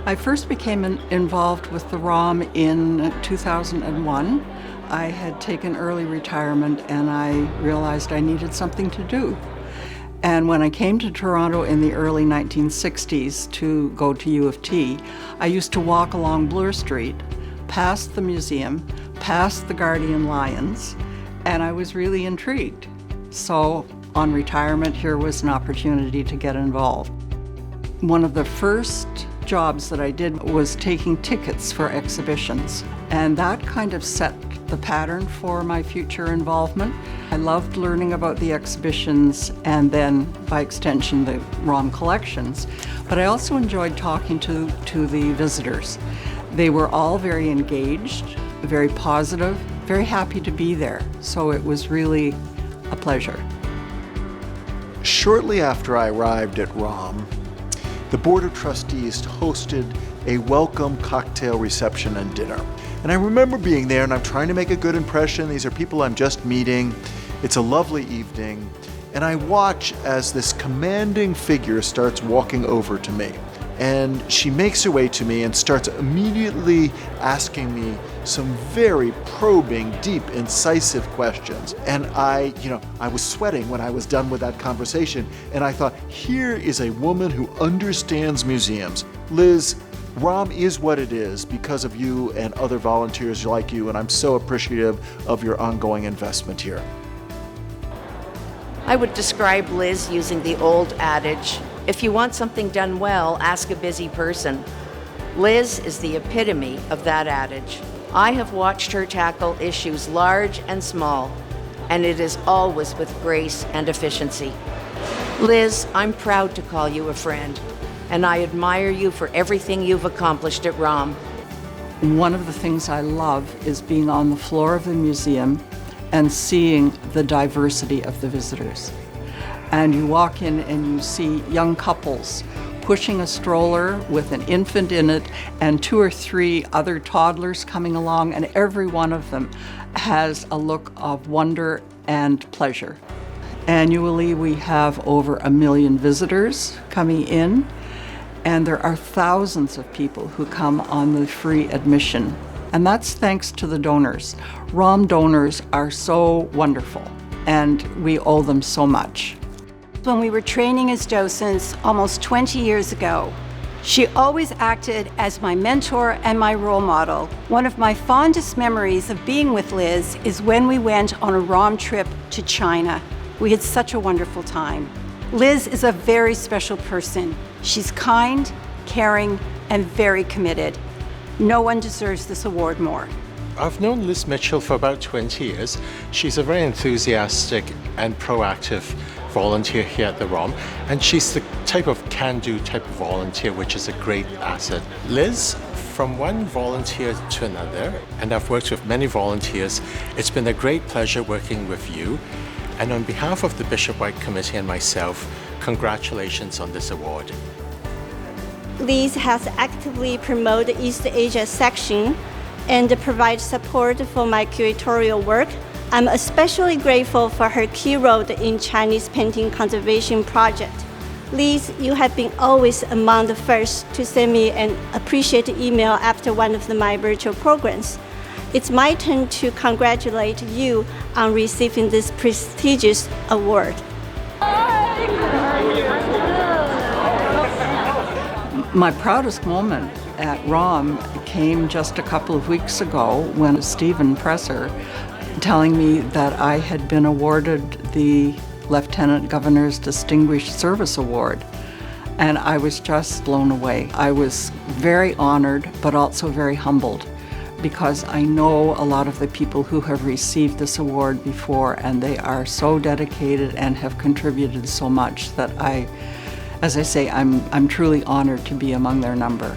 I first became involved with the ROM in 2001. I had taken early retirement and I realized I needed something to do. And when I came to Toronto in the early 1960s to go to U of T, I used to walk along Bloor Street, past the museum, past the Guardian Lions, and I was really intrigued. So on retirement, here was an opportunity to get involved. One of the first jobs that I did was taking tickets for exhibitions, and that kind of set the pattern for my future involvement. I loved learning about the exhibitions and then, by extension, the ROM collections, but I also enjoyed talking to the visitors. They were all very engaged, very positive, very happy to be there, so it was really a pleasure. Shortly after I arrived at ROM, the Board of Trustees hosted a welcome cocktail reception and dinner. And I remember being there and I'm trying to make a good impression. These are people I'm just meeting. It's a lovely evening. And I watch as this commanding figure starts walking over to me. And she makes her way to me and starts immediately asking me some very probing, deep, incisive questions. And I was sweating when I was done with that conversation. And I thought, here is a woman who understands museums. Liz, ROM is what it is because of you and other volunteers like you, and I'm so appreciative of your ongoing investment here. I would describe Liz using the old adage, if you want something done well, ask a busy person. Liz is the epitome of that adage. I have watched her tackle issues large and small, and it is always with grace and efficiency. Liz, I'm proud to call you a friend, and I admire you for everything you've accomplished at ROM. One of the things I love is being on the floor of the museum and seeing the diversity of the visitors. And you walk in and you see young couples pushing a stroller with an infant in it and 2 or 3 other toddlers coming along, and every one of them has a look of wonder and pleasure. Annually, we have over 1 million visitors coming in, and there are thousands of people who come on the free admission. And that's thanks to the donors. ROM donors are so wonderful, and we owe them so much. When we were training as docents almost 20 years ago, she always acted as my mentor and my role model. One of my fondest memories of being with Liz is when we went on a ROM trip to China. We had such a wonderful time. Liz is a very special person. She's kind, caring, and very committed. No one deserves this award more. I've known Liz Mitchell for about 20 years. She's a very enthusiastic and proactive volunteer here at the ROM, and she's the type of can-do type of volunteer, which is a great asset. Liz, from one volunteer to another, and I've worked with many volunteers, it's been a great pleasure working with you. And on behalf of the Bishop White Committee and myself, congratulations on this award. Liz has actively promoted the East Asia section and provides support for my curatorial work. I'm especially grateful for her key role in Chinese painting conservation project. Liz, you have been always among the first to send me an appreciative email after one of my virtual programs. It's my turn to congratulate you on receiving this prestigious award. My proudest moment at ROM came just a couple of weeks ago when Stephen Presser telling me that I had been awarded the Lieutenant Governor's Distinguished Service Award. And I was just blown away. I was very honored, but also very humbled, because I know a lot of the people who have received this award before, and they are so dedicated and have contributed so much that as I say, I'm truly honored to be among their number.